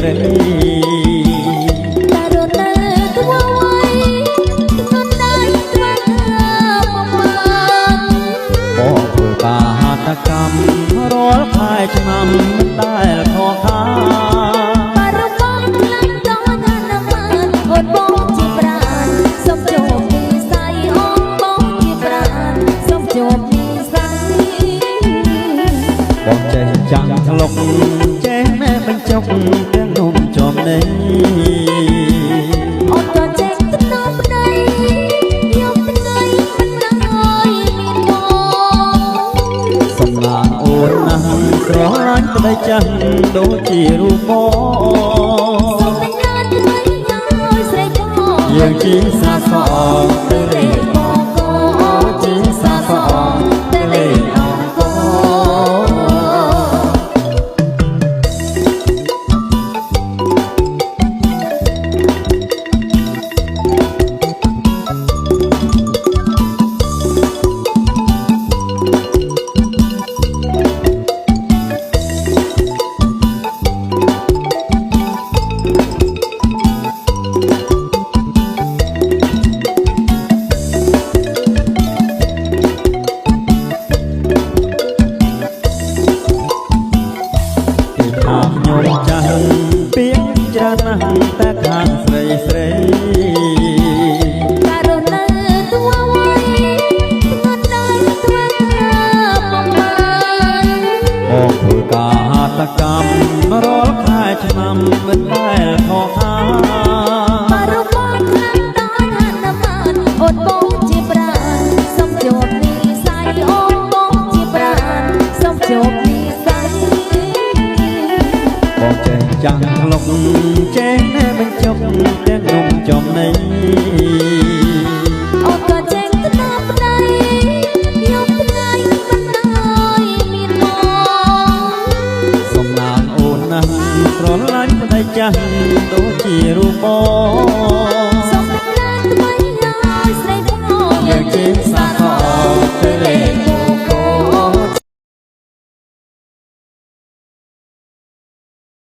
ស្រីតែរត់នៅក្បួនមិនได้ស្វាគមន៍បងធ្វើបាតកម្មរាល់ខែឆ្នាំមិនដែលខកខានបារម្ភខ្លាំងដល់ណាស់ណាស់អូនបងជាប្រាណសុំជួបនិស័យអូនបងជាប្រាណសុំជួបនិស័យបងចេះចាំងធ្លុកចេះណែបញ្ចុកទាំងនំចំនៃអូនក៏ចេះទៅដល់ប្តីយកថ្ងៃមិនដឹងអើយមានបងសំឡាងអូនណាស់ស្រឡាញ់ប្តីចាស់ដូចជារូបបងសុំតែណាត់ថ្មីយ៉ាងអើយស្រីបងយើងជាសាសអងទៅលេងបងក៏ជាសាសអងទៅលេងអង្គខ្ញុំចាស់ពីច្រើនណាស់តែខាងស្រីស្រីតែរត់នៅទួវ័យមិនได้ស្វាគមន៍បងធ្វើការតកម្មរាល់ខែឆ្នាំមិនដែលខកខានបារម្ភខ្លាំងដល់ណាស់ណាស់អូនបងជាប្រាណសុំជួបនិស័យអូនបងជាប្រាណសុំជួបនិស័យបងចេះចាំងធ្លុកចេះណែបញ្ចុកទាំងនំចំណៃអូនក៏ចេះទៅដល់ប្តីយកថ្ងៃមិនដឹងអើយមានបងសំណាងអូនណាស់ស្រឡាញ់ប្តីចាស់ដូចជារូបបង